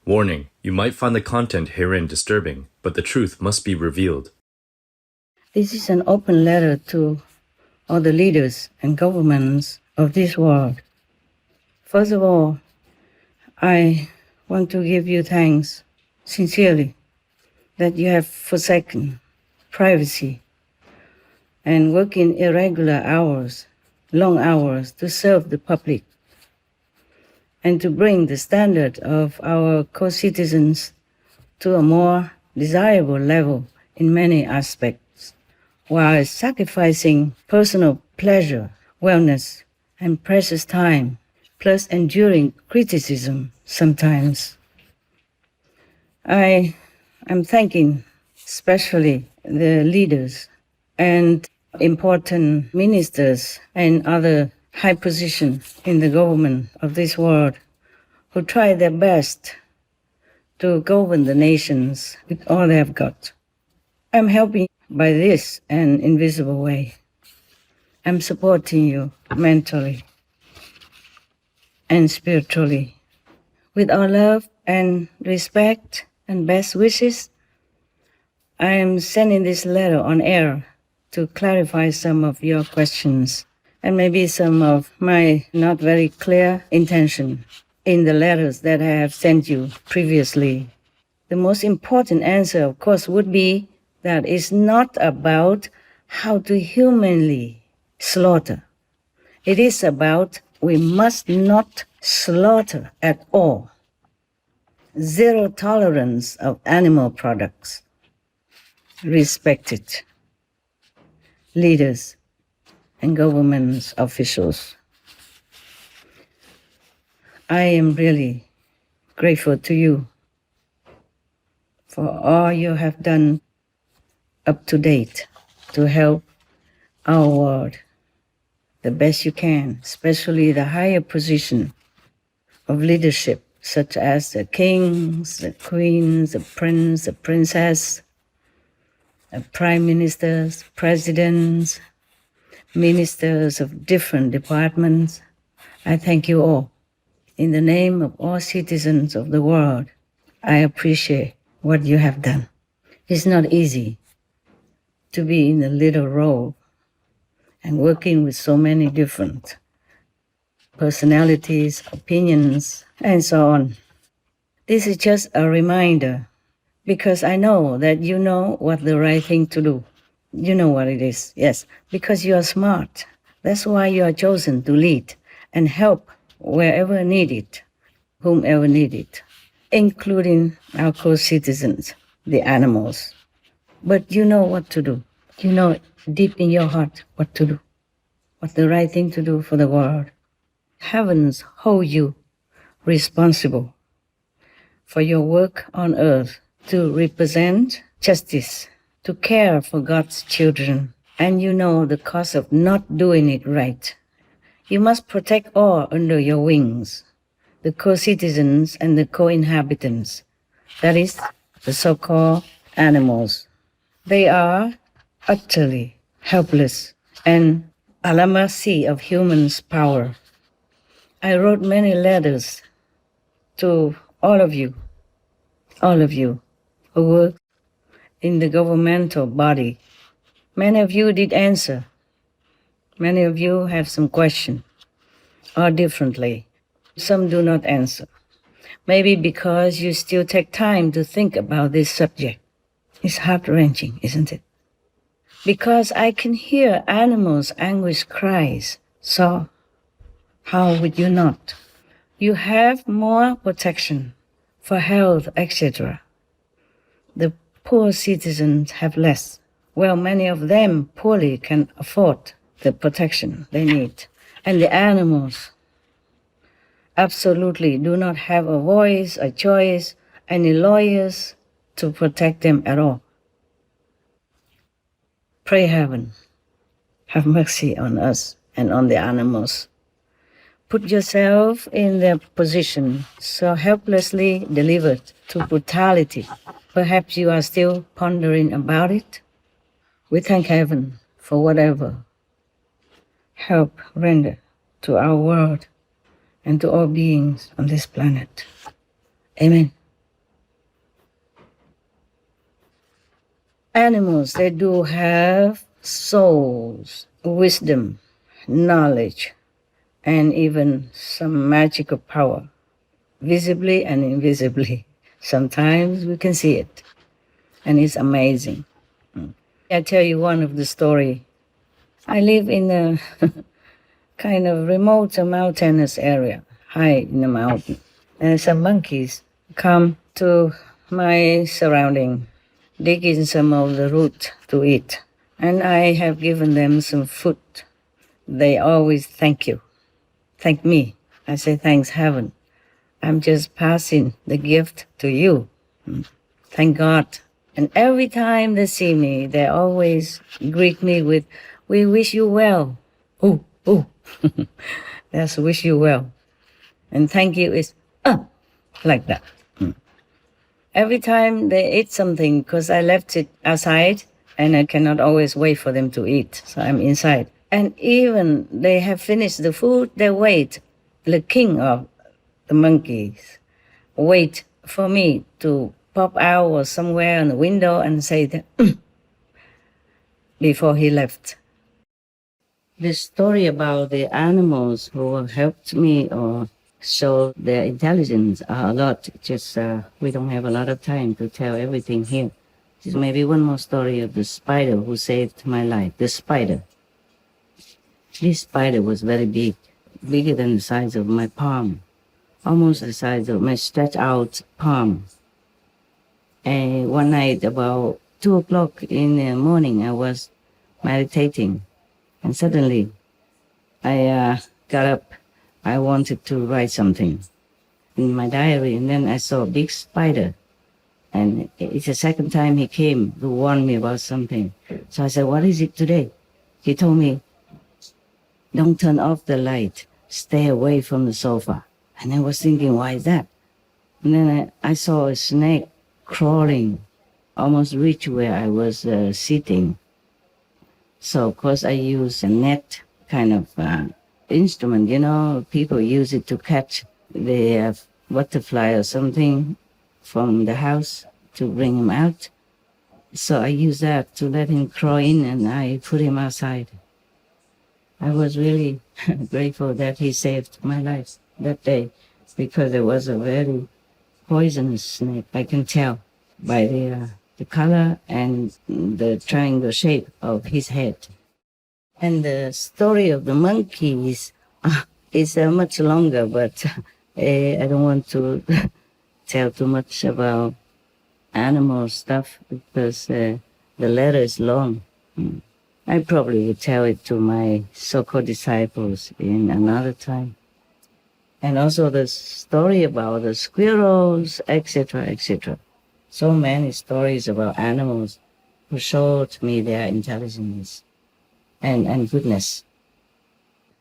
Warning, you might find the content herein disturbing, but the truth must be revealed. This is an open letter to all the leaders and governments of this world. First of all, I want to give you thanks sincerely that you have forsaken privacy and work in irregular hours, long hours, to serve the public and to bring the standard of our co-citizens to a more desirable level in many aspects, while sacrificing personal pleasure, wellness, and precious time, plus enduring criticism sometimes. I am thanking especially the leaders and important ministers and other high positions in the government of this world who try their best to govern the nations with all they have got. I'm helping by this an invisible way. I'm supporting you mentally and spiritually. With our love and respect and best wishes, I am sending this letter on air to clarify some of your questions and maybe some of my not very clear intention in the letters that I have sent you previously. The most important answer, of course, would be that it's not about how to humanly slaughter. It is about we must not slaughter at all. Zero tolerance of animal products. Respected leaders and government officials. I am really grateful to you for all you have done up to date to help our world the best you can, especially the higher position of leadership, such as the kings, the queens, the prince, the princess, the prime ministers, presidents, ministers of different departments. I thank you all. In the name of all citizens of the world, I appreciate what you have done. It's not easy to be in a little role and working with so many different personalities, opinions, and so on. This is just a reminder, because I know that you know what the right thing to do. You know what it is, yes, because you are smart. That's why you are chosen to lead and help wherever needed, whomever needed, including our co-citizens, the animals. But you know what to do. You know deep in your heart what to do, what's the right thing to do for the world. Heavens hold you responsible for your work on earth to represent justice, to care for God's children, and you know the cost of not doing it right. You must protect all under your wings, the co-citizens and the co-inhabitants, that is, the so-called animals. They are utterly helpless and at the mercy of humans' power. I wrote many letters to all of you who work in the governmental body. Many of you did answer. Many of you have some question, or differently. Some do not answer. Maybe because you still take time to think about this subject. It's heart-wrenching, isn't it? Because I can hear animals' anguish cries. So, how would you not? You have more protection for health, etc. The poor citizens have less. Well, many of them poorly can afford the protection they need. And the animals absolutely do not have a voice, a choice, any lawyers to protect them at all. Pray heaven, have mercy on us and on the animals. Put yourself in their position, so helplessly delivered to brutality. Perhaps you are still pondering about it. We thank heaven for whatever help render to our world and to all beings on this planet. Amen. Animals, they do have souls, wisdom, knowledge, and even some magical power, visibly and invisibly. Sometimes we can see it, and it's amazing. I tell you one of the story. I live in a kind of remote mountainous area, high in the mountain. And some monkeys come to my surrounding, dig in some of the root to eat. And I have given them some food. They always thank you. Thank me. I say, thanks heaven. I'm just passing the gift to you. Thank God. And every time they see me, they always greet me with, we wish you well. Ooh, ooh. That's wish you well. And thank you is, like that. Every time they eat something, because I left it outside, and I cannot always wait for them to eat, so I'm inside. And even they have finished the food, they wait. The king of the monkeys wait for me to pop out or somewhere in the window and say that before he left. The story about the animals who helped me or show their intelligence are a lot. Just we don't have a lot of time to tell everything here. Just maybe one more story of the spider who saved my life. The spider. This spider was very big, bigger than the size of my palm, almost the size of my stretched out palm. And one night about 2 o'clock in the morning, I was meditating, and suddenly I got up. I wanted to write something in my diary, and then I saw a big spider. And it's the second time he came to warn me about something. So I said, what is it today? He told me, don't turn off the light. Stay away from the sofa. And I was thinking, why is that? And then I saw a snake crawling, almost reach where I was sitting. So, of course, I used a net kind of instrument. You know, people use it to catch the butterfly or something from the house to bring him out. So I used that to let him crawl in, and I put him outside. I was really grateful that he saved my life that day, because it was a very poisonous snake. I can tell by the color and the triangle shape of his head. And the story of the monkeys is much longer, but I don't want to tell too much about animal stuff because the letter is long. I probably would tell it to my so-called disciples in another time. And also the story about the squirrels, etc., etc. So many stories about animals who showed me their intelligence and goodness.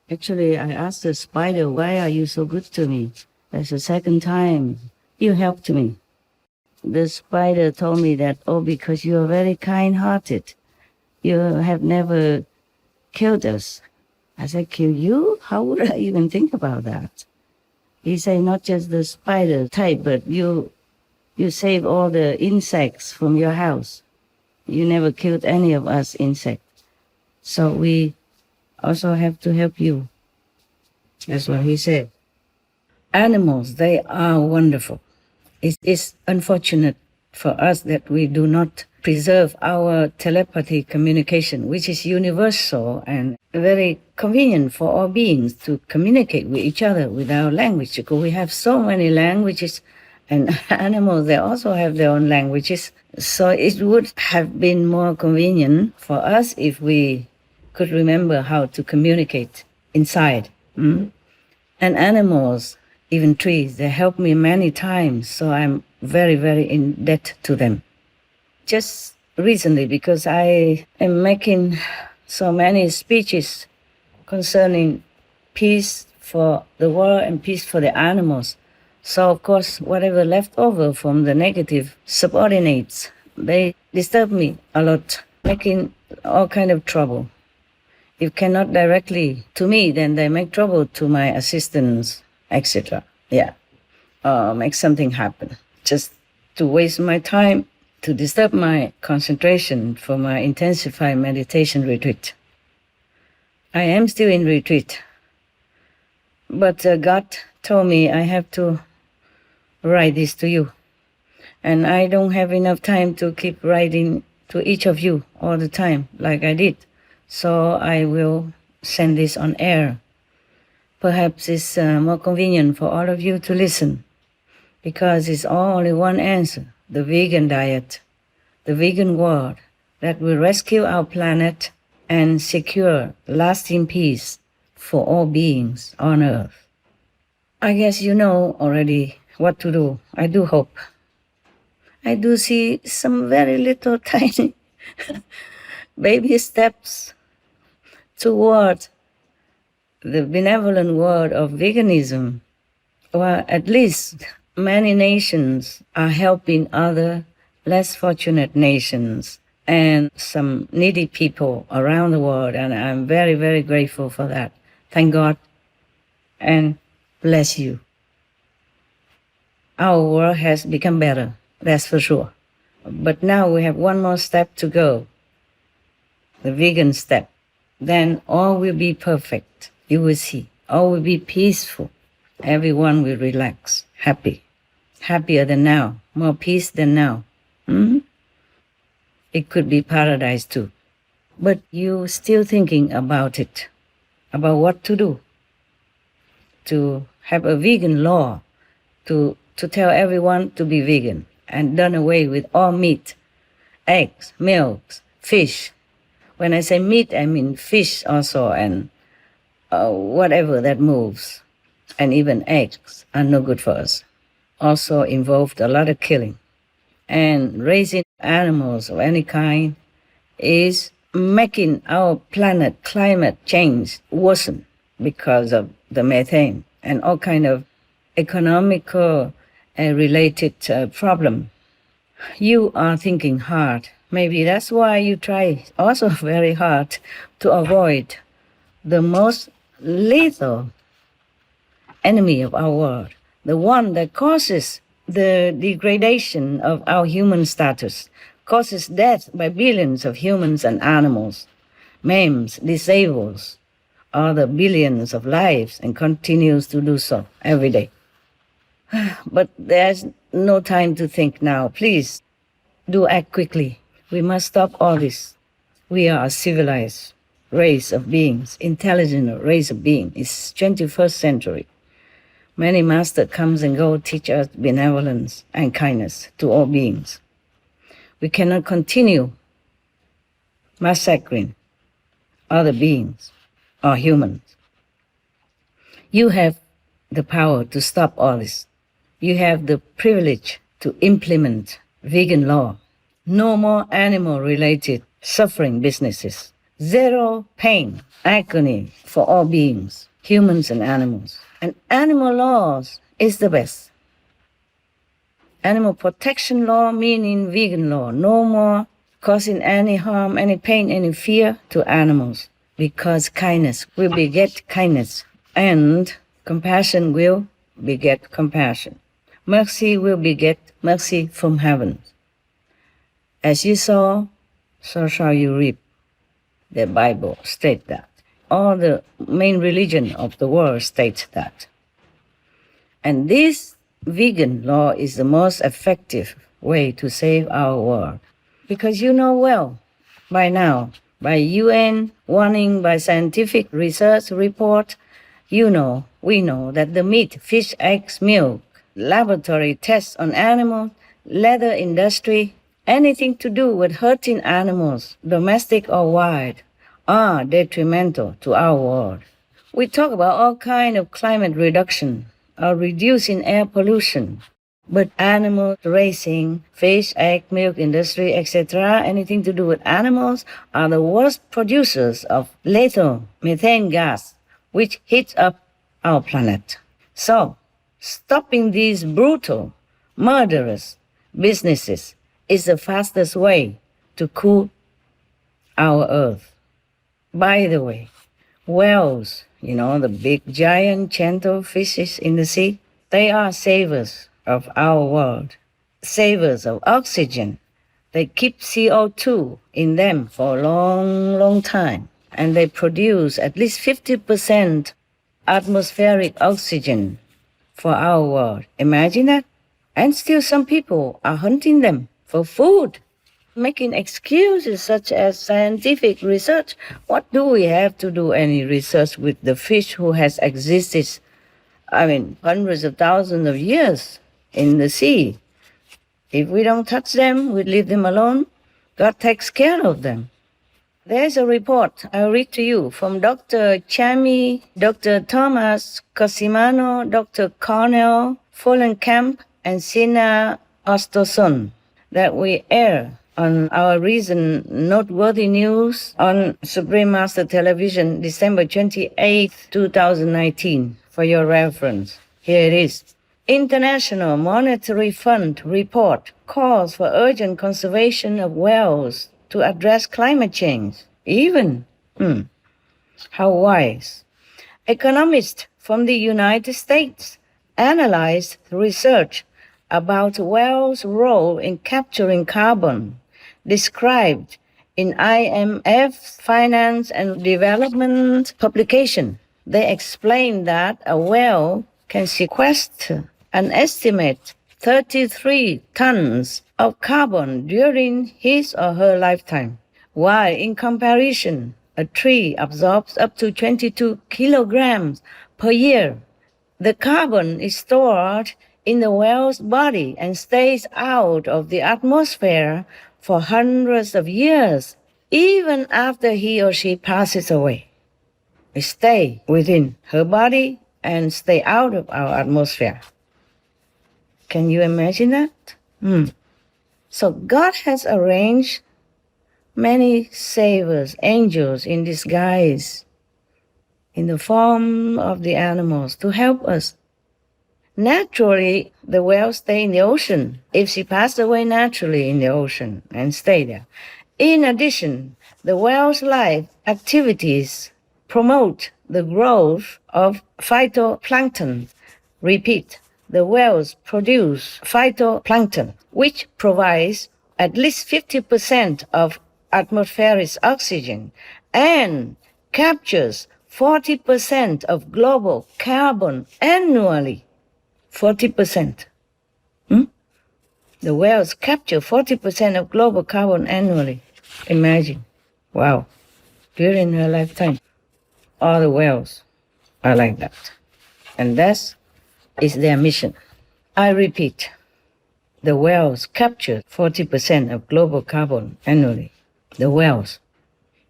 Actually, I asked the spider, why are you so good to me? That's the second time you helped me. The spider told me that, because you are very kind-hearted. You have never killed us. I said, kill you? How would I even think about that? He said, not just the spider type, but you save all the insects from your house. You never killed any of us insects. So we also have to help you. That's what he said. Animals, they are wonderful. It is unfortunate for us that we do not preserve our telepathy communication, which is universal and very convenient for all beings to communicate with each other with our language. Because we have so many languages, and animals, they also have their own languages. So it would have been more convenient for us if we could remember how to communicate inside. And animals, even trees, they helped me many times, so I'm very, very in debt to them. Just recently, because I am making so many speeches concerning peace for the world and peace for the animals. So, of course, whatever left over from the negative subordinates, they disturb me a lot, making all kind of trouble. If cannot directly to me, then they make trouble to my assistants, etc. Yeah, make something happen. Just to waste my time, to disturb my concentration for my intensified meditation retreat. I am still in retreat, but God told me I have to write this to you. And I don't have enough time to keep writing to each of you all the time like I did. So I will send this on air. Perhaps it's more convenient for all of you to listen, because it's only one answer: the vegan diet, the vegan world that will rescue our planet and secure lasting peace for all beings on Earth. I guess you know already what to do. I do hope. I do see some very little tiny baby steps toward the benevolent world of veganism, or at least many nations are helping other less fortunate nations and some needy people around the world, and I'm very, very grateful for that. Thank God and bless you. Our world has become better, that's for sure. But now we have one more step to go, the vegan step. Then all will be perfect. You will see. All will be peaceful. Everyone will relax, happy. Happier than now, more peace than now. It could be paradise too. But you still thinking about it, about what to do. To have a vegan law, to tell everyone to be vegan and done away with all meat, eggs, milks, fish. When I say meat, I mean fish also, and whatever that moves. And even eggs are no good for us. Also involved a lot of killing. And raising animals of any kind is making our planet climate change worsen because of the methane and all kind of economical related problem. You are thinking hard. Maybe that's why you try also very hard to avoid the most lethal enemy of our world, the one that causes the degradation of our human status, causes death by billions of humans and animals, maims, disables other billions of lives, and continues to do so every day. But there's no time to think now. Please do act quickly. We must stop all this. We are a civilized race of beings, intelligent race of beings. It's 21st century. Many masters comes and go, teach us benevolence and kindness to all beings. We cannot continue massacring other beings or humans. You have the power to stop all this. You have the privilege to implement vegan law. No more animal-related suffering businesses. Zero pain, agony for all beings, humans and animals. And animal laws is the best. Animal protection law meaning vegan law. No more causing any harm, any pain, any fear to animals. Because kindness will beget kindness. And compassion will beget compassion. Mercy will beget mercy from heaven. As you sow, so shall you reap. The Bible states that. All the main religion of the world states that. And this vegan law is the most effective way to save our world. Because you know well, by now, by UN warning, by scientific research report, we know that the meat, fish, eggs, milk, laboratory tests on animals, leather industry, anything to do with hurting animals, domestic or wild, are detrimental to our world. We talk about all kinds of climate reduction or reducing air pollution, but animal raising, fish, egg, milk industry, etc., anything to do with animals are the worst producers of lethal methane gas, which heats up our planet. So, stopping these brutal, murderous businesses is the fastest way to cool our earth. By the way, whales, the big giant gentle fishes in the sea, they are savers of our world, savers of oxygen, They keep CO2 in them for a long, long time, and they produce at least 50% atmospheric oxygen for our world. Imagine that. And still some people are hunting them for food, making excuses such as scientific research. What do we have to do any research with the fish who has existed, hundreds of thousands of years in the sea? If we don't touch them, we leave them alone, God takes care of them. There's a report I'll read to you from Dr. Chami, Dr. Thomas Cosimano, Dr. Cornell Follenkamp, and Sina Ostoson that we air on our recent noteworthy news on Supreme Master Television, December 28, 2019, for your reference. Here it is. International Monetary Fund report calls for urgent conservation of whales to address climate change. Even, how wise. Economists from the United States analyzed research about whales' role in capturing carbon, described in IMF Finance and Development publication. They explained that a whale can sequester an estimate 33 tons of carbon during his or her lifetime, while in comparison, a tree absorbs up to 22 kilograms per year. The carbon is stored in the whale's body and stays out of the atmosphere for hundreds of years, even after he or she passes away. It stays within her body and stay out of our atmosphere. Can you imagine that? So God has arranged many savers, angels in disguise, in the form of the animals to help us. Naturally, the whale stay in the ocean if she passed away naturally in the ocean and stay there. In addition, the whale's life activities promote the growth of phytoplankton. Repeat, the whales produce phytoplankton, which provides at least 50% of atmospheric oxygen and captures 40% of global carbon annually. 40%. The whales capture 40% of global carbon annually. Imagine. Wow. During her lifetime, all the whales are like that. And that is their mission. I repeat, the whales capture 40% of global carbon annually. The whales.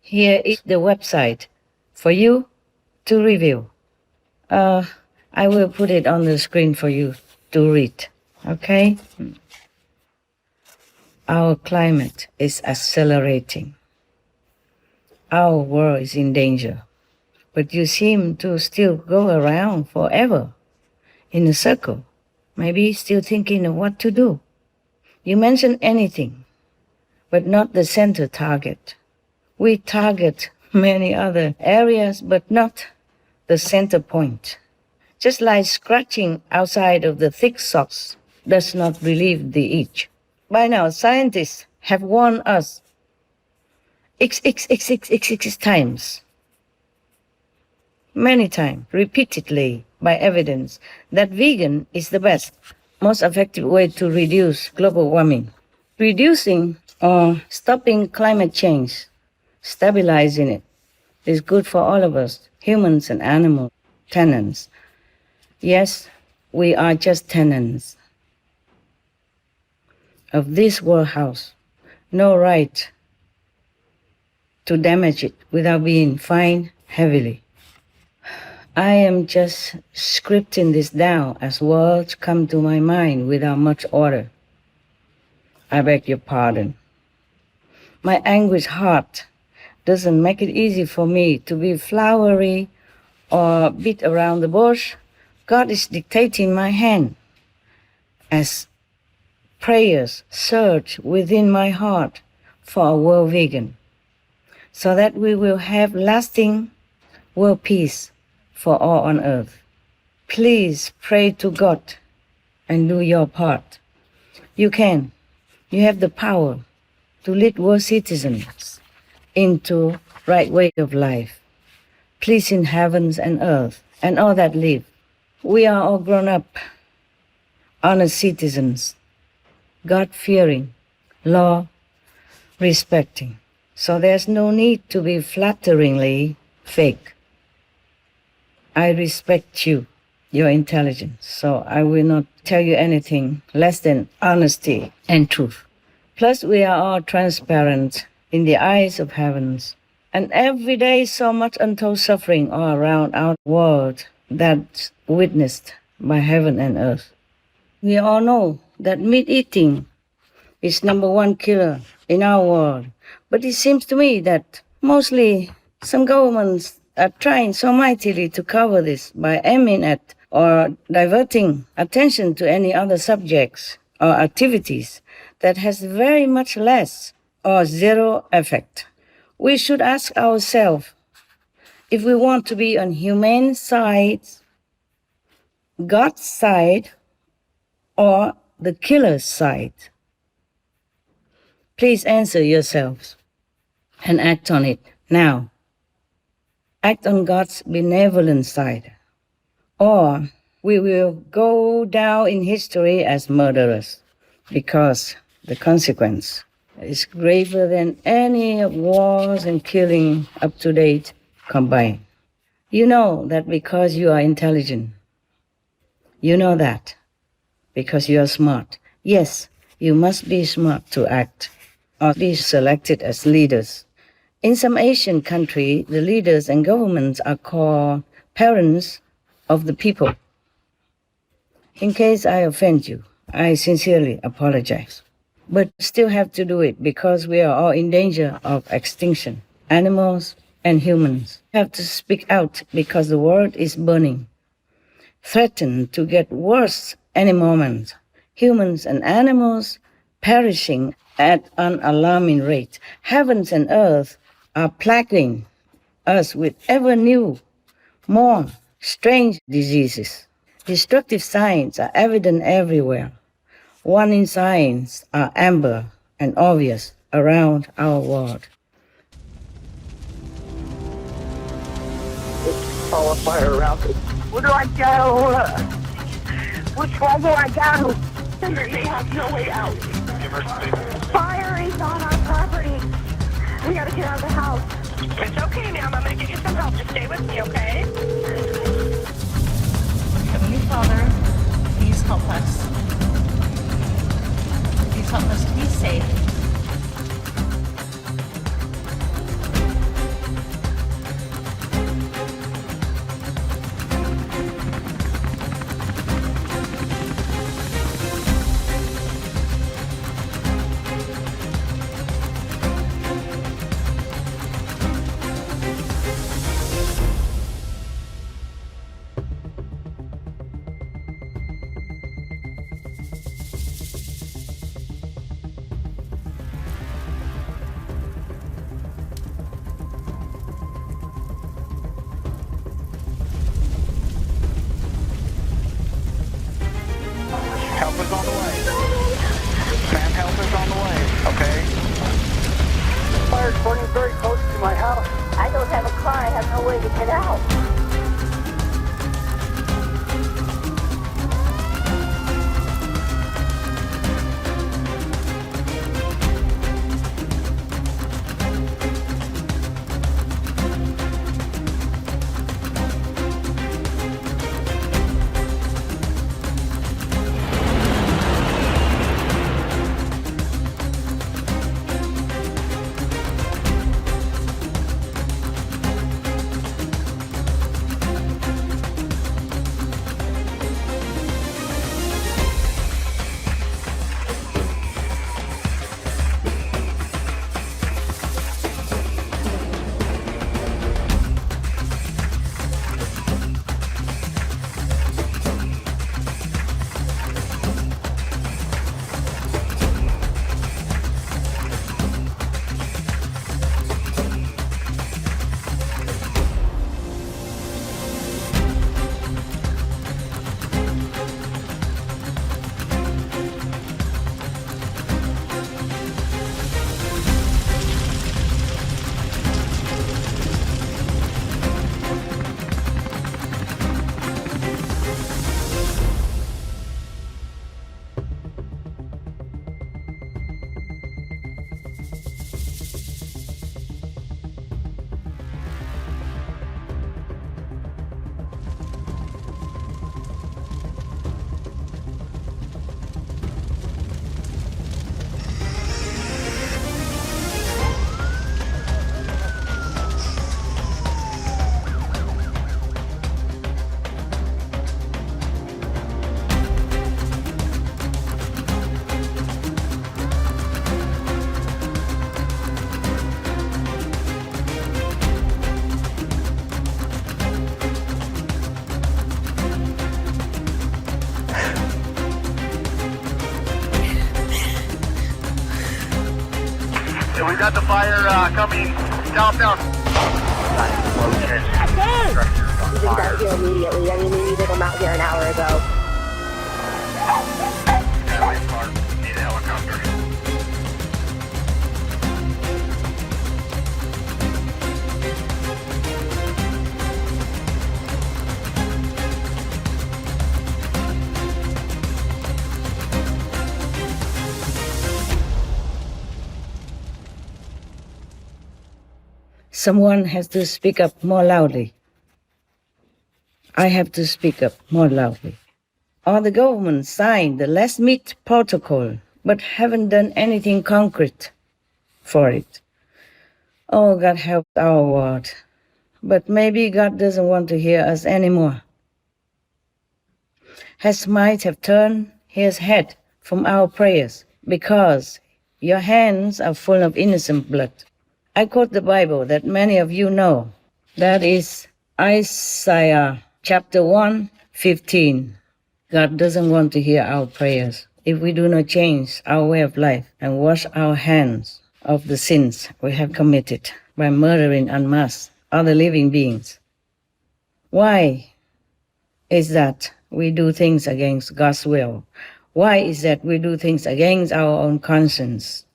Here is the website for you to review. I will put it on the screen for you to read, okay? Our climate is accelerating. Our world is in danger. But you seem to still go around forever in a circle, maybe still thinking of what to do. You mention anything, but not the center target. We target many other areas, but not the center point. Just like scratching outside of the thick socks does not relieve the itch. By now, scientists have warned us x times, many times, repeatedly, by evidence, that vegan is the best, most effective way to reduce global warming. Reducing or stopping climate change, stabilizing it, is good for all of us, humans and animals, tenants. Yes, we are just tenants of this world house. No right to damage it without being fined heavily. I am just scripting this down as words come to my mind without much order. I beg your pardon. My anguished heart doesn't make it easy for me to be flowery or beat around the bush. God is dictating my hand as prayers surge within my heart for a world vegan, so that we will have lasting world peace for all on earth. Please pray to God and do your part. You can. You have the power to lead world citizens into right way of life, pleasing heavens and earth and all that live. We are all grown up, honest citizens, God-fearing, law-respecting. So there's no need to be flatteringly fake. I respect you, your intelligence, so I will not tell you anything less than honesty and truth. Plus, we are all transparent in the eyes of heavens. And every day so much untold suffering all around our world that's witnessed by heaven and earth. We all know that meat eating is number one killer in our world. But it seems to me that mostly some governments are trying so mightily to cover this by aiming at or diverting attention to any other subjects or activities that has very much less or zero effect. We should ask ourselves if we want to be on humane side, God's side, or the killer's side. Please answer yourselves and act on it now. Act on God's benevolent side, or we will go down in history as murderers, because the consequence is graver than any wars and killing up to date combined. You know that because you are intelligent. You know that because you are smart. Yes, you must be smart to act or be selected as leaders. In some Asian countries, the leaders and governments are called parents of the people. In case I offend you, I sincerely apologize. But still have to do it because we are all in danger of extinction. Animals and humans have to speak out because the world is burning, threatened to get worse any moment. Humans and animals perishing at an alarming rate. Heavens and earth are plaguing us with ever new, more strange diseases. Destructive signs are evident everywhere. Warning signs are amber and obvious around our world. It's all a fire around me. Where do I go? Which one do I go? They have no way out. Fire is on our property. We gotta get out of the house. It's okay, ma'am. I'm gonna get you some help. Just stay with me, okay? Heavenly Father, please help us. Please help us to be safe. Help is on the way. Ma'am, help is on the way, okay? Fire's burning very close to my house. I don't have a car. I have no way to get out. Yeah, we got the fire coming southbound. Explosion. Structures on We got fire. here immediately. I mean, we needed them out here an hour ago. Need a helicopter. Someone has to speak up more loudly. I have to speak up more loudly. Or the government signed the Less Meat Protocol, but haven't done anything concrete for it. Oh, God help our world. But maybe God doesn't want to hear us anymore. Has might have turned his head from our prayers because your hands are full of innocent blood. I quote the Bible that many of you know. That is Isaiah chapter 1:15. God doesn't want to hear our prayers if we do not change our way of life and wash our hands of the sins we have committed by murdering en masse other living beings. Why is that we do things against God's will? Why is that we do things against our own conscience,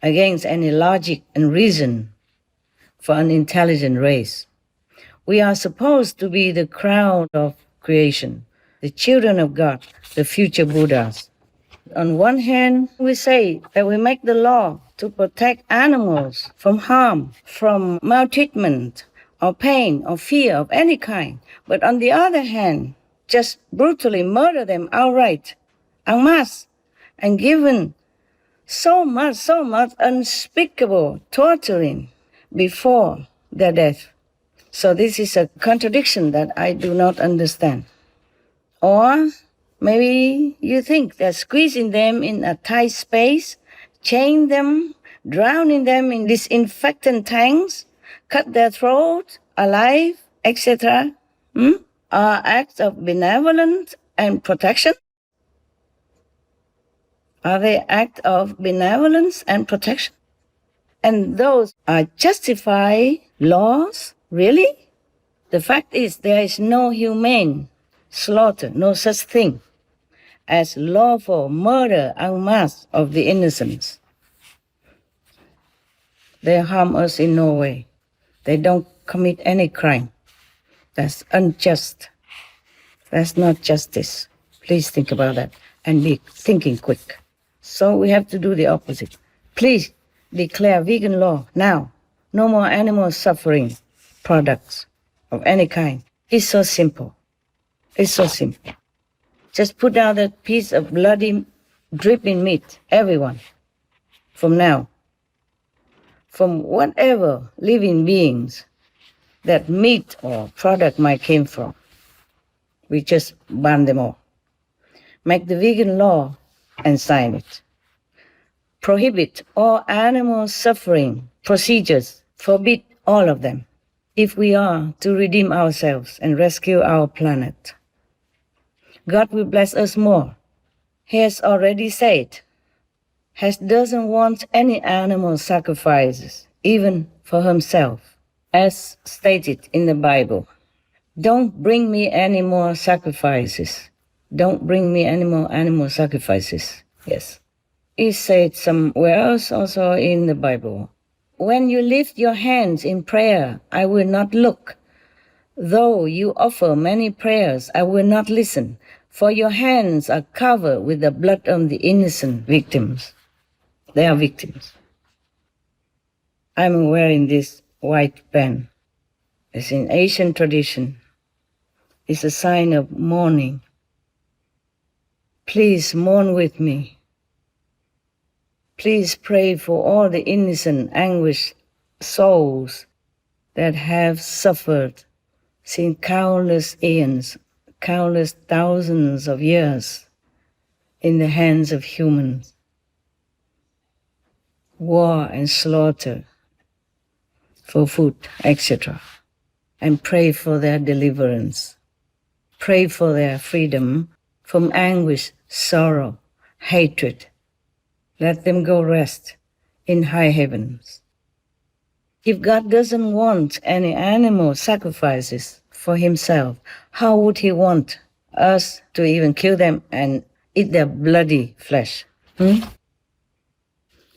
against any logic and reason for an intelligent race? We are supposed to be the crown of creation, the children of God, the future Buddhas. On one hand, we say that we make the law to protect animals from harm, from maltreatment, or pain, or fear of any kind. But on the other hand, just brutally murder them outright, en masse, and given so much unspeakable torturing before their death. So this is a contradiction that I do not understand. Or maybe you think that squeezing them in a tight space, chain them, drowning them in disinfectant tanks, cut their throat alive, etc., are acts of benevolence and protection? Are they acts of benevolence and protection? And those are justified laws? Really? The fact is there is no humane slaughter, no such thing as lawful murder en masse of the innocents. They harm us in no way. They don't commit any crime. That's unjust. That's not justice. Please think about that and be thinking quick. So we have to do the opposite. Please declare vegan law now. No more animal suffering products of any kind. It's so simple. It's so simple. Just put down that piece of bloody, dripping meat, everyone, from now. From whatever living beings that meat or product might came from. We just ban them all. Make the vegan law and sign it. Prohibit all animal suffering procedures. Forbid all of them. If we are to redeem ourselves and rescue our planet, God will bless us more. He has already said, He doesn't want any animal sacrifices, even for himself, as stated in the Bible. Don't bring me any more sacrifices. Don't bring me any more animal sacrifices. Yes. He said somewhere else also in the Bible, when you lift your hands in prayer, I will not look. Though you offer many prayers, I will not listen, for your hands are covered with the blood of the innocent victims. They are victims. I'm wearing this white band. It's in Asian tradition. It's a sign of mourning. Please mourn with me. Please pray for all the innocent, anguished souls that have suffered since countless eons, countless thousands of years in the hands of humans. War and slaughter for food, etc. And pray for their deliverance. Pray for their freedom from anguish, sorrow, hatred. Let them go rest in high heavens. If God doesn't want any animal sacrifices for himself, how would he want us to even kill them and eat their bloody flesh?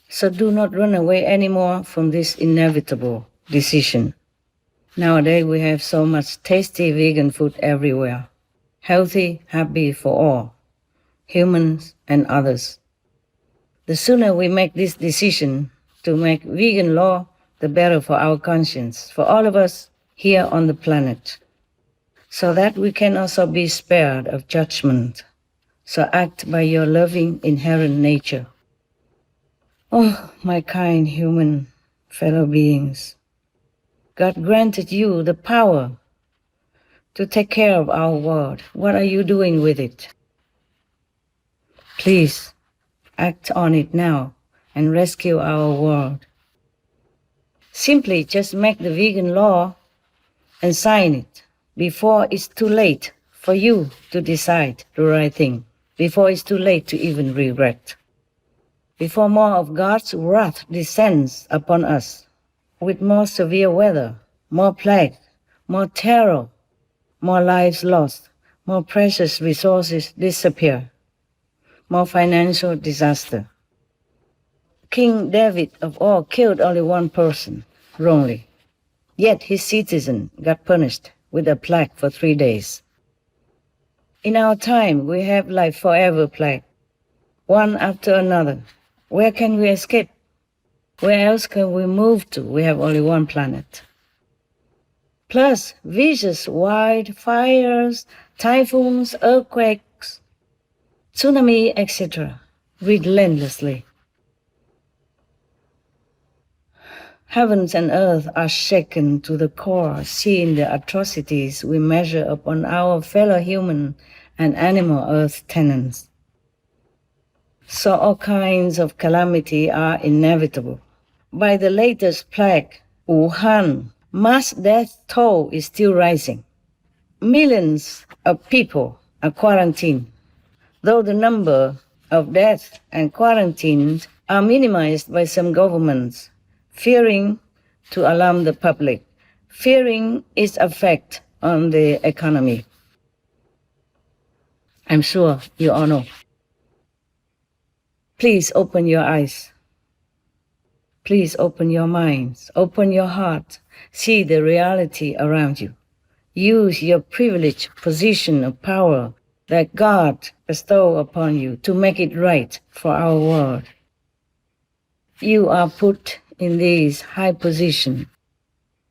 So do not run away anymore from this inevitable decision. Nowadays we have so much tasty vegan food everywhere. Healthy, happy for all, humans and others. The sooner we make this decision to make vegan law, the better for our conscience, for all of us here on the planet, so that we can also be spared of judgment. So act by your loving inherent nature. Oh, my kind human fellow beings, God granted you the power to take care of our world. What are you doing with it? Please act on it now and rescue our world. Simply just make the vegan law and sign it before it's too late for you to decide the right thing, before it's too late to even regret, before more of God's wrath descends upon us with more severe weather, more plague, more terror, more lives lost, more precious resources disappear, more financial disaster. King David of all killed only one person wrongly, yet his citizen got punished with a plague for 3 days. In our time, we have like forever plague, one after another. Where can we escape? Where else can we move to? We have only one planet. Plus vicious wildfires, typhoons, earthquakes, tsunami, etc., relentlessly. Heavens and earth are shaken to the core, seeing the atrocities we measure upon our fellow human and animal earth tenants. So all kinds of calamity are inevitable. By the latest plague, Wuhan, mass death toll is still rising. Millions of people are quarantined, though the number of deaths and quarantines are minimized by some governments, fearing to alarm the public, fearing its effect on the economy. I'm sure you all know. Please open your eyes. Please open your minds, open your heart, see the reality around you. Use your privileged position of power that God bestowed upon you to make it right for our world. You are put in this high position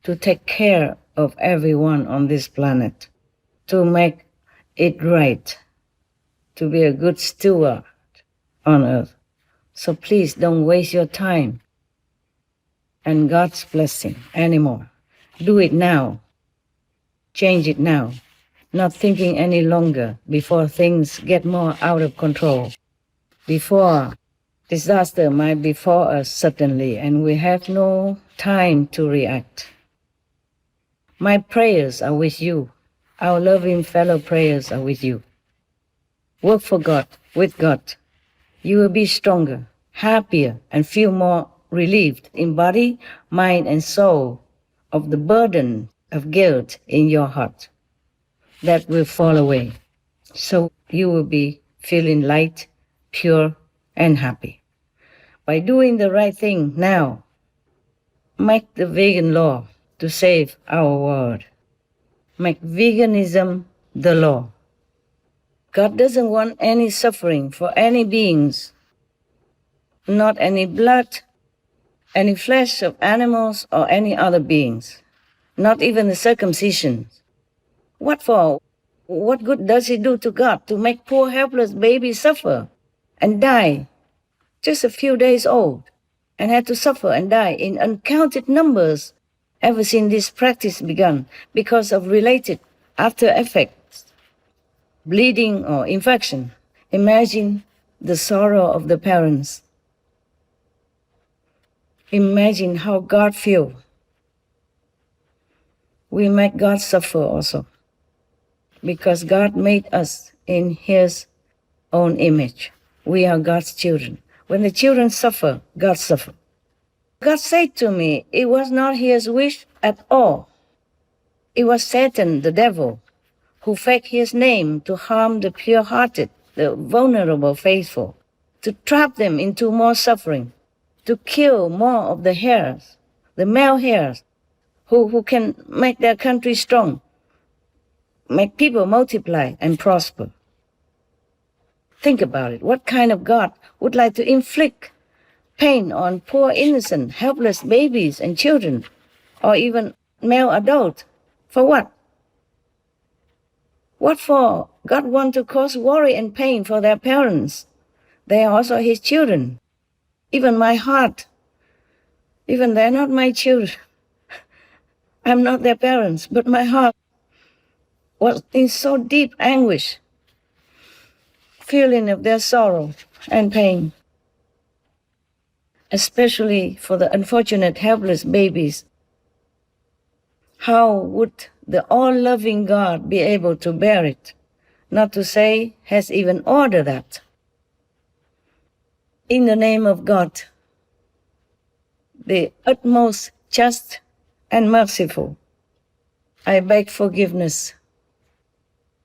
to take care of everyone on this planet, to make it right, to be a good steward on earth. So please don't waste your time and God's blessing anymore. Do it now. Change it now. Not thinking any longer before things get more out of control. Before disaster might befall us suddenly and we have no time to react. My prayers are with you. Our loving fellow prayers are with you. Work for God, with God. You will be stronger, happier, and feel more relieved in body, mind, and soul of the burden of guilt in your heart. That will fall away. So you will be feeling light, pure, and happy. By doing the right thing now, make the vegan law to save our world. Make veganism the law. God doesn't want any suffering for any beings, not any blood, any flesh of animals or any other beings, not even the circumcision. What for? What good does it do to God to make poor helpless babies suffer and die, just a few days old, and had to suffer and die in uncounted numbers ever since this practice began because of related after effects, bleeding or infection? Imagine the sorrow of the parents. Imagine how God feels. We make God suffer also, because God made us in His own image. We are God's children. When the children suffer, God suffers. God said to me, it was not his wish at all. It was Satan, the devil, who faked his name to harm the pure-hearted, the vulnerable faithful, to trap them into more suffering, to kill more of the heirs, the male heirs, who can make their country strong, make people multiply and prosper. Think about it. What kind of God would like to inflict pain on poor, innocent, helpless babies and children, or even male adults? For what? What for? God wants to cause worry and pain for their parents. They are also his children. Even my heart. Even they're not my children. I'm not their parents, but my heart was in so deep anguish, feeling of their sorrow and pain, especially for the unfortunate helpless babies. How would the all-loving God be able to bear it, not to say has even ordered that? In the name of God, the utmost just and merciful, I beg forgiveness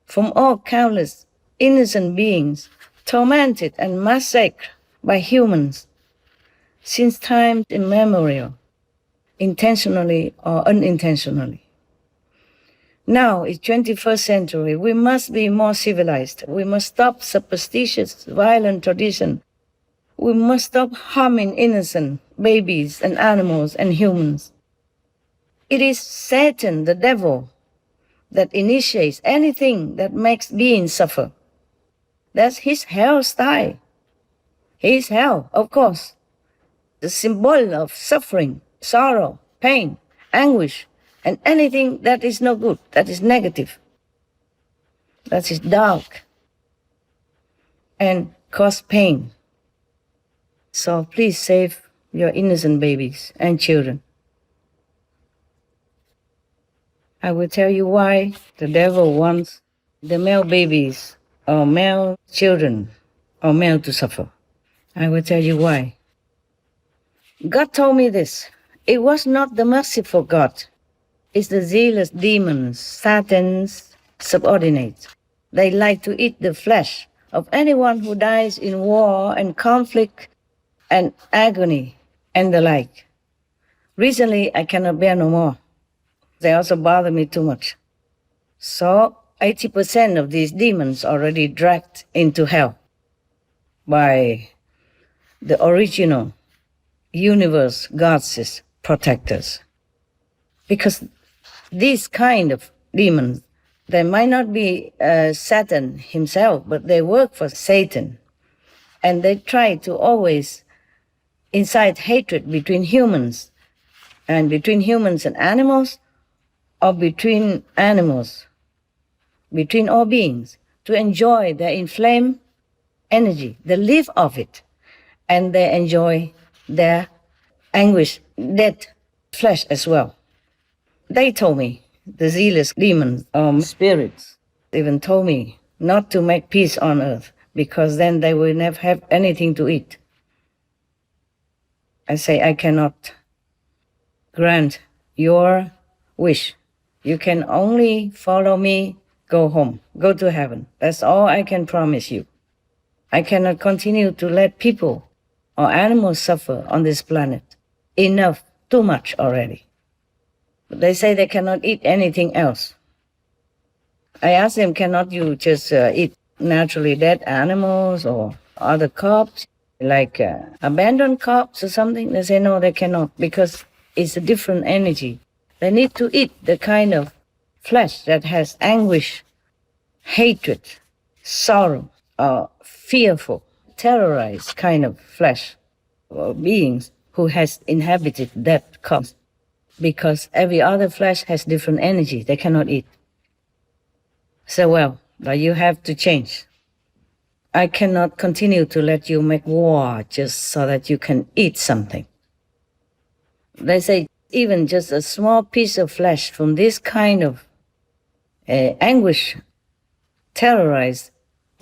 from all countless innocent beings tormented and massacred by humans since time immemorial, intentionally or unintentionally. Now, it's 21st century, we must be more civilized. We must stop superstitious, violent tradition. We must stop harming innocent babies and animals and humans. It is Satan, the devil, that initiates anything that makes beings suffer. That's his hell style. His hell, of course, the symbol of suffering, sorrow, pain, anguish, and anything that is no good, that is negative, that is dark, and cause pain. So please save your innocent babies and children. I will tell you why the devil wants the male babies or male children or male to suffer. I will tell you why. God told me this. It was not the merciful God. It's the zealous demons, Satan's subordinates. They like to eat the flesh of anyone who dies in war and conflict and agony and the like. Recently, I cannot bear no more. They also bother me too much. So 80% of these demons already dragged into hell by the original universe gods' protectors. Because these kind of demons, they might not be Satan himself, but they work for Satan. And they try to always incite hatred between humans and animals, or between animals, between all beings, to enjoy their inflamed energy. They live off it, and they enjoy their anguish, dead flesh as well. They told me, the zealous demons, spirits, even told me not to make peace on earth, because then they will never have anything to eat. I say, I cannot grant your wish. You can only follow me, go home, go to heaven. That's all I can promise you. I cannot continue to let people or animals suffer on this planet. Enough, too much already. But they say they cannot eat anything else. I asked them, cannot you just eat naturally dead animals or other corpses, like abandoned corpses or something? They say, no, they cannot, because it's a different energy. They need to eat the kind of flesh that has anguish, hatred, sorrow, or fearful, terrorized kind of flesh, or beings who has inhabited that corpse. Because every other flesh has different energy. They cannot eat. So, well, but you have to change. I cannot continue to let you make war just so that you can eat something. They say even just a small piece of flesh from this kind of anguish, terrorized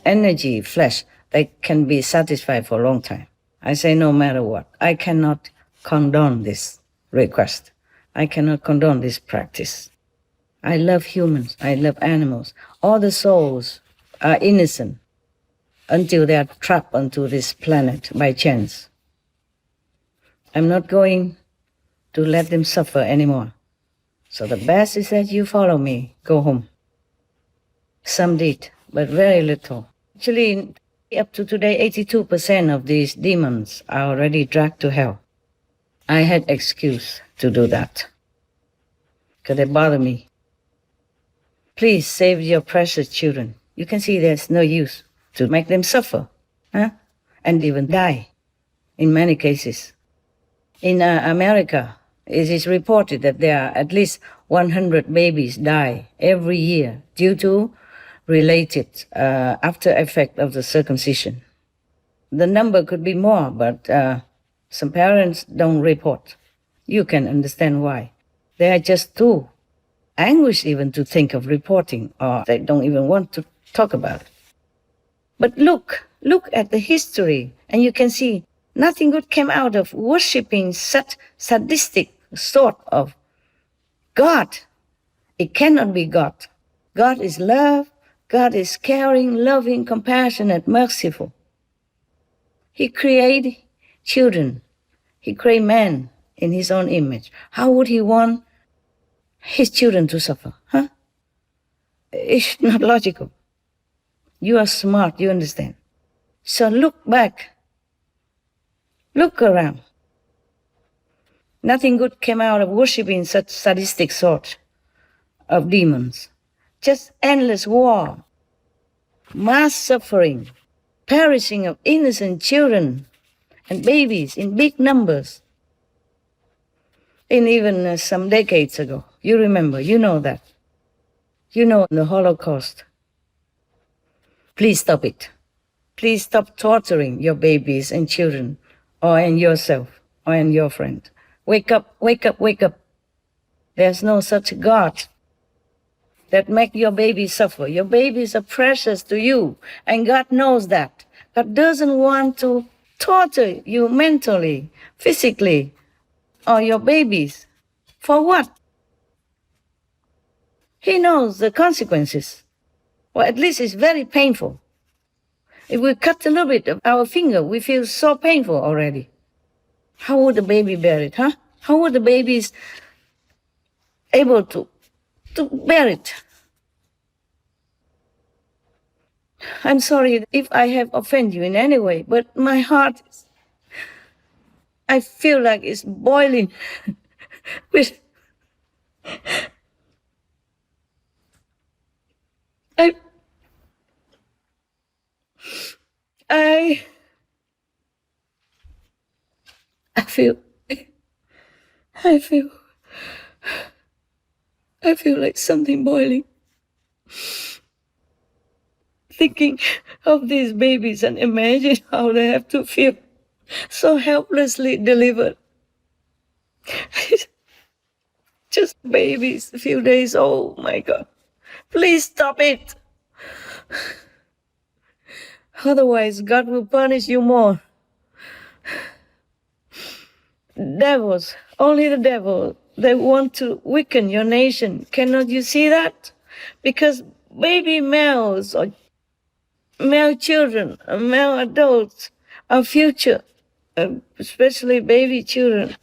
energy flesh, they can be satisfied for a long time. I say no matter what. I cannot condone this request. I cannot condone this practice. I love humans. I love animals. All the souls are innocent until they are trapped onto this planet by chance. I'm not going to let them suffer anymore. So the best is that you follow me. Go home. Some did, but very little. Actually, up to today, 82% of these demons are already dragged to hell. I had excuse to do that, because they bother me. Please save your precious children. You can see there's no use to make them suffer, and even die, in many cases. In America, it is reported that there are at least 100 babies die every year due to related after effect of the circumcision. The number could be more, but some parents don't report. You can understand why. They are just too anguished even to think of reporting, or they don't even want to talk about it. But look at the history, and you can see nothing good came out of worshipping such sadistic sort of God. It cannot be God. God is love. God is caring, loving, compassionate, merciful. He created children. He created man in his own image. How would he want his children to suffer? It's not logical. You are smart, you understand. So look back. Look around. Nothing good came out of worshipping such sadistic sort of demons. Just endless war, mass suffering, perishing of innocent children and babies in big numbers. And even some decades ago, you remember, you know that. You know the Holocaust. Please stop it. Please stop torturing your babies and children, or and yourself, or and your friend. Wake up, wake up, wake up. There's no such God that make your babies suffer. Your babies are precious to you, and God knows that. God doesn't want to torture you mentally, physically, or your babies. For what? He knows the consequences. Well, at least it's very painful. If we cut a little bit of our finger, we feel so painful already. How would the baby bear it, How would the babies able to bear it? I'm sorry if I have offended you in any way, but my heart, I feel like it's boiling with... I feel like something boiling. Thinking of these babies and imagine how they have to feel so helplessly delivered. Just babies, a few days old, my God. Please stop it. Otherwise, God will punish you more. Devils, only the devil, they want to weaken your nation. Cannot you see that? Because baby males or male children, male adults, our future, especially baby children.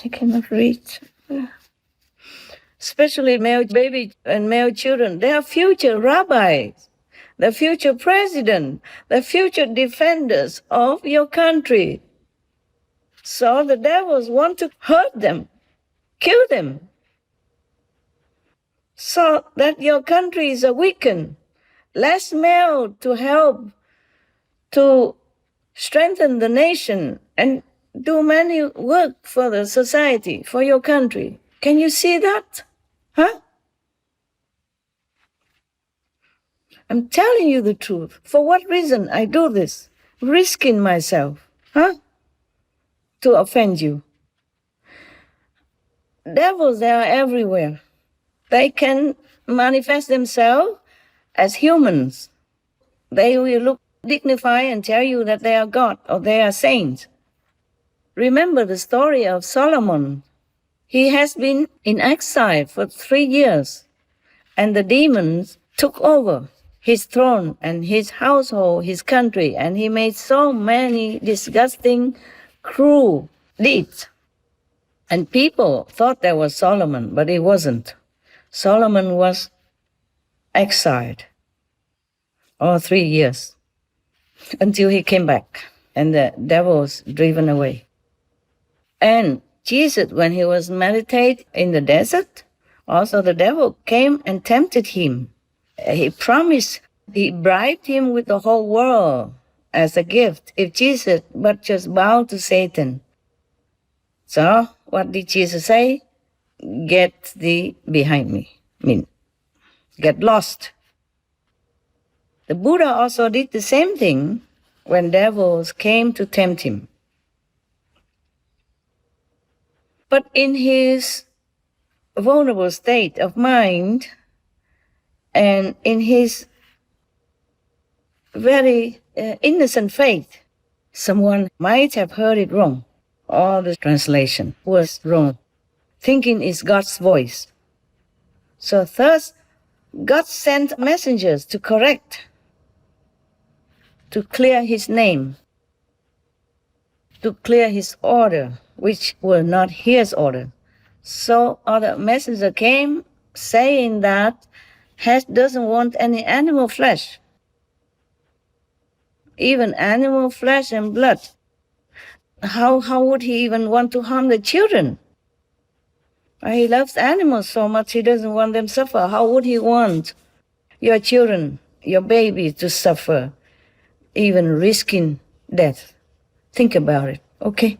I cannot reach. Especially male baby and male children. They are future rabbis, the future president, the future defenders of your country. So the devils want to hurt them, kill them, so that your country is weakened, less male to help to strengthen the nation and do many work for the society, for your country. Can you see that? I'm telling you the truth. For what reason I do this? Risking myself, to offend you. Devils, they are everywhere. They can manifest themselves as humans. They will look dignify and tell you that they are God or they are saints. Remember the story of Solomon. He has been in exile for 3 years, and the demons took over his throne and his household, his country, and he made so many disgusting, cruel deeds. And people thought that was Solomon, but it wasn't. Solomon was exiled all 3 years until he came back and the devil was driven away. And Jesus, when he was meditating in the desert, also the devil came and tempted him. He promised, he bribed him with the whole world as a gift if Jesus but just bow to Satan. So what did Jesus say? Get thee behind me. Get lost. The Buddha also did the same thing when devils came to tempt him. But in his vulnerable state of mind and in his very innocent faith, someone might have heard it wrong. All the translation was wrong. Thinking is God's voice. So thus, God sent messengers to correct, to clear his name, to clear his order, which were not his order. So other messenger came saying that Hess doesn't want any animal flesh, even animal flesh and blood. How would he even want to harm the children? He loves animals so much he doesn't want them to suffer. How would he want your children, your baby to suffer, even risking death? Think about it, okay?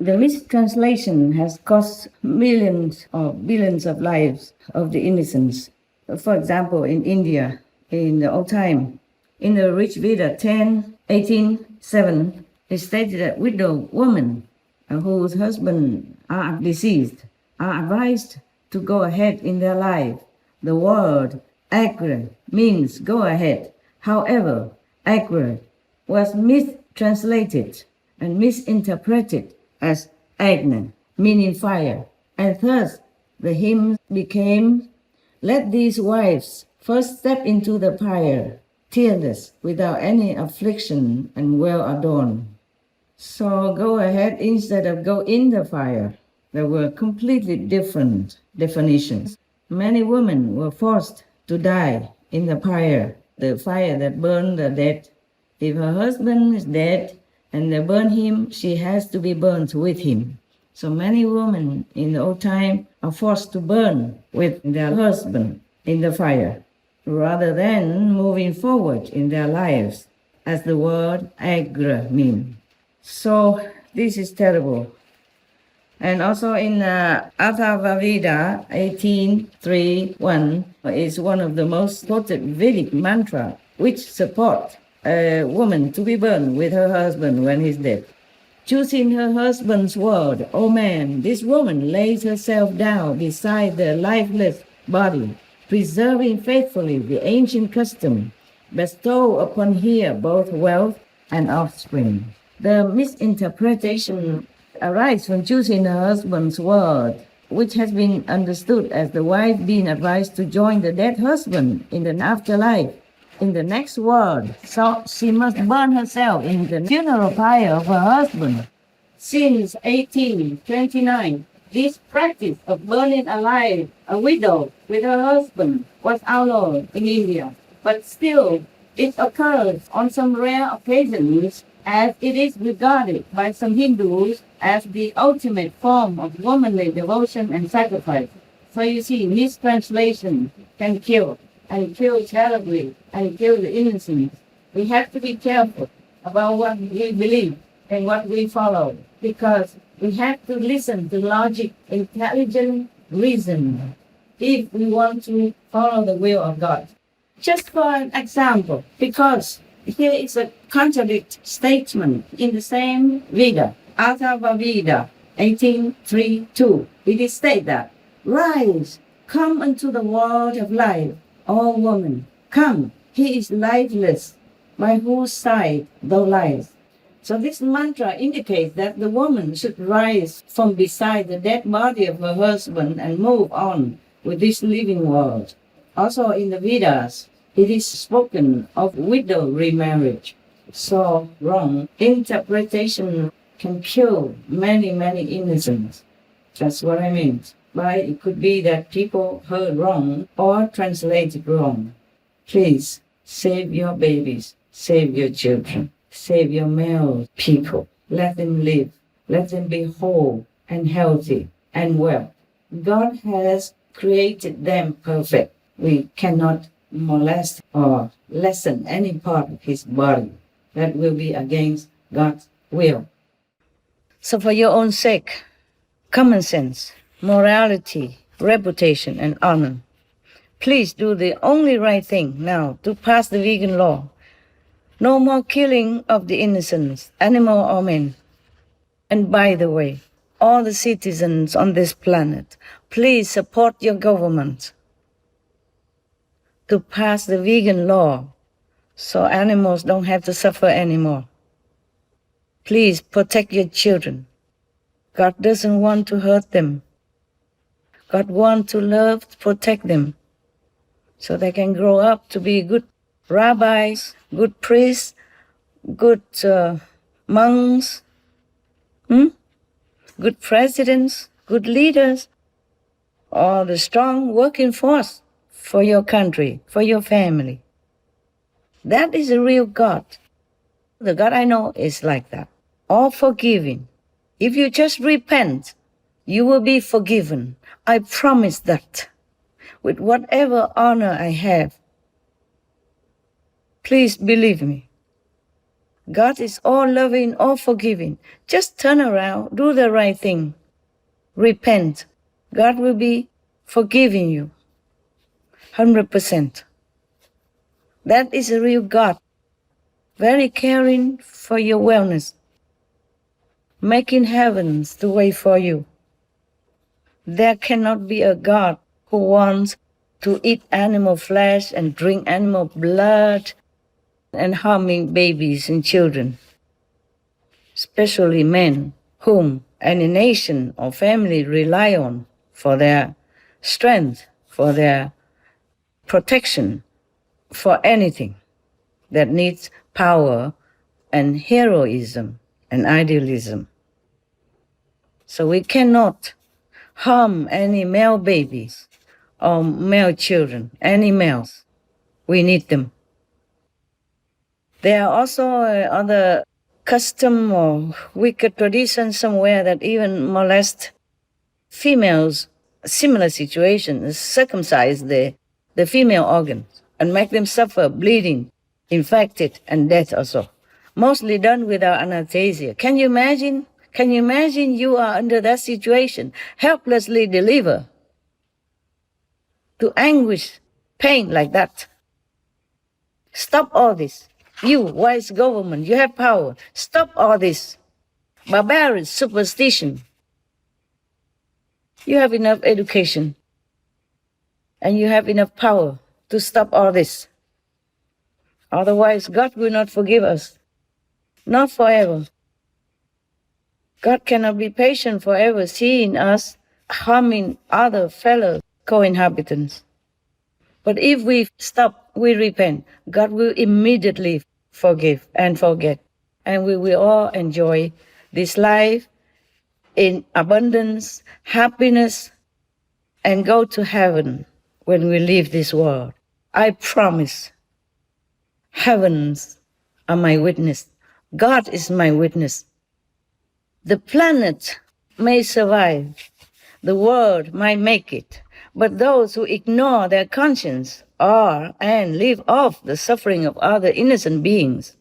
The mistranslation has cost millions or billions of lives of the innocents. For example, in India, in the old time, in the Rich Veda 10:18:7, it stated that widow women whose husbands are deceased are advised to go ahead in their life. The word agra means go ahead. However, agra was mistranslated and misinterpreted as agna, meaning fire. And thus, the hymn became, let these wives first step into the fire, tearless, without any affliction, and well adorned. So go ahead instead of go in the fire. There were completely different definitions. Many women were forced to die in the fire that burned the dead. If her husband is dead and they burn him, she has to be burnt with him. So many women in the old time are forced to burn with their husband in the fire, rather than moving forward in their lives, as the word agra means. So this is terrible. And also in Atharva Veda 18:3:1 is one of the most quoted Vedic mantra, which support a woman to be burned with her husband when he's dead. Choosing her husband's word, O man, this woman lays herself down beside the lifeless body, preserving faithfully the ancient custom, bestow upon her both wealth and offspring. The misinterpretation arises from choosing her husband's word, which has been understood as the wife being advised to join the dead husband in the afterlife, in the next world, so she must burn herself in the funeral pyre of her husband. Since 1829, this practice of burning alive a widow with her husband was outlawed in India, but still it occurs on some rare occasions, as it is regarded by some Hindus as the ultimate form of womanly devotion and sacrifice. So you see, mistranslation can kill, and kill terribly, and kill the innocent. We have to be careful about what we believe and what we follow, because we have to listen to logic, intelligent reason, if we want to follow the will of God. Just for an example, because here is a contradict statement in the same Veda, Atharva Veda 18:3:2. It is stated that, rise, come unto the world of life, O woman, come, he is lifeless, by whose side thou liest. So this mantra indicates that the woman should rise from beside the dead body of her husband and move on with this living world. Also in the Vedas, it is spoken of widow remarriage. So wrong interpretation can kill many innocents. That's what I mean. But it could be that people heard wrong or translated wrong. Please save your babies, save your children, save your male people. Let them live. Let them be whole and healthy and well. God has created them perfect. We cannot molest or lessen any part of his body. That will be against God's will. So for your own sake, common sense, morality, reputation, and honor, please do the only right thing now to pass the vegan law. No more killing of the innocents, animal or men. And by the way, all the citizens on this planet, please support your government to pass the vegan law so animals don't have to suffer anymore. Please protect your children. God doesn't want to hurt them. God wants to love, to protect them, so they can grow up to be good rabbis, good priests, good monks, good presidents, good leaders, or the strong working force for your country, for your family. That is a real God. The God I know is like that. All forgiving. If you just repent, you will be forgiven. I promise that. With whatever honor I have. Please believe me. God is all loving, all forgiving. Just turn around, do the right thing. Repent. God will be forgiving you. 100%. That is a real God. Very caring for your wellness. Making heavens the way for you. There cannot be a God who wants to eat animal flesh and drink animal blood and harming babies and children, especially men whom any nation or family rely on for their strength, for their protection, for anything that needs power and heroism and idealism. So we cannot harm any male babies or male children, any males. We need them. There are also other custom or wicked traditions somewhere that even molest females, similar situations, circumcise the female organs and make them suffer bleeding, infected, and death also. Mostly done without anesthesia. Can you imagine? Can you imagine you are under that situation, helplessly delivered to anguish, pain like that? Stop all this. You, wise government, you have power. Stop all this barbaric superstition. You have enough education and you have enough power to stop all this. Otherwise, God will not forgive us. Not forever. God cannot be patient forever seeing us harming other fellow co-inhabitants. But if we stop, we repent, God will immediately forgive and forget. And we will all enjoy this life in abundance, happiness, and go to heaven when we leave this world. I promise. Heavens are my witness. God is my witness. The planet may survive. The world might make it. But those who ignore their conscience are and live off the suffering of other innocent beings,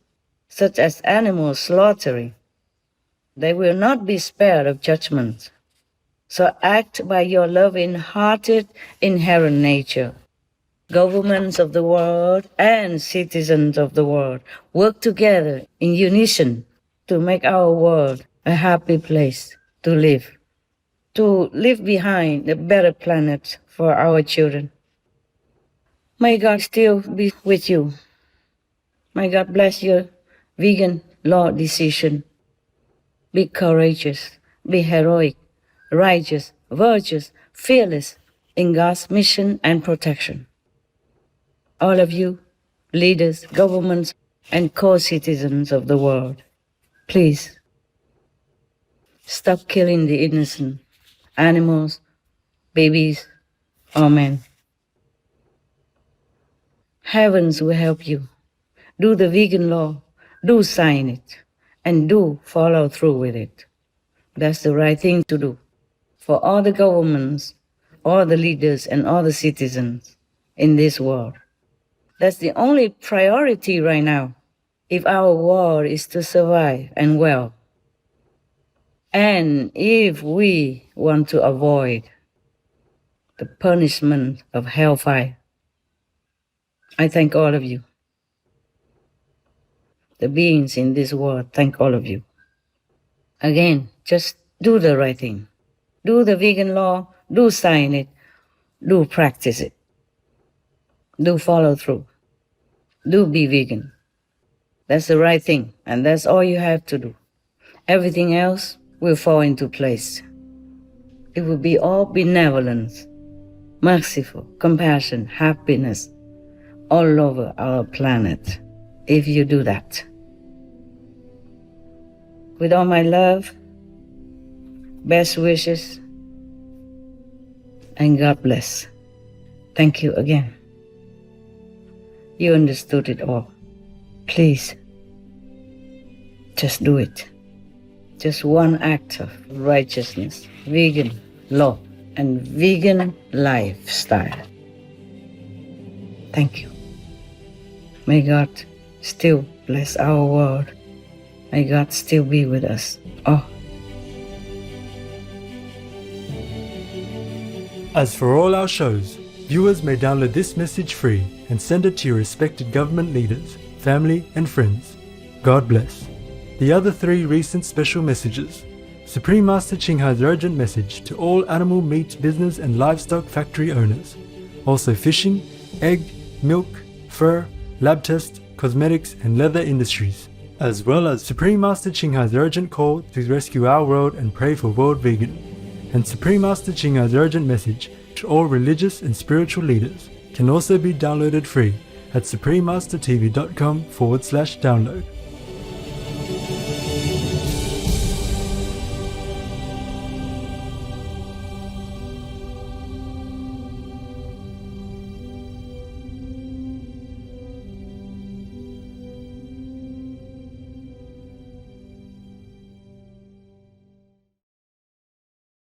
such as animal slaughtering, they will not be spared of judgment. So act by your loving-hearted inherent nature. Governments of the world and citizens of the world work together in unison to make our world a happy place to live behind a better planet for our children. May God still be with you. May God bless your vegan law decision. Be courageous, be heroic, righteous, virtuous, fearless in God's mission and protection. All of you, leaders, governments, and co-citizens of the world, please stop killing the innocent animals, babies, or men. Heavens will help you. Do the vegan law, do sign it, and do follow through with it. That's the right thing to do for all the governments, all the leaders, and all the citizens in this world. That's the only priority right now if our world is to survive and well. And if we want to avoid the punishment of hellfire. I thank all of you. The beings in this world, thank all of you. Again, just do the right thing. Do the vegan law, do sign it, do practice it. Do follow through. Do be vegan. That's the right thing, and that's all you have to do. Everything else will fall into place. It will be all benevolence, merciful, compassion, happiness all over our planet if you do that. With all my love, best wishes, and God bless. Thank you again. You understood it all. Please, just do it. Just one act of righteousness, vegan law, and vegan lifestyle. Thank you. May God still bless our world. May God still be with us all. As for all our shows, viewers may download this message free and send it to your respected government leaders, family, and friends. God bless. The other 3 recent special messages. Supreme Master Ching Hai's urgent message to all animal meat business and livestock factory owners. Also fishing, egg, milk, fur, lab test, cosmetics, and leather industries. As well as Supreme Master Ching Hai's urgent call to rescue our world and pray for world vegan. And Supreme Master Ching Hai's urgent message to all religious and spiritual leaders can also be downloaded free at suprememastertv.com/download.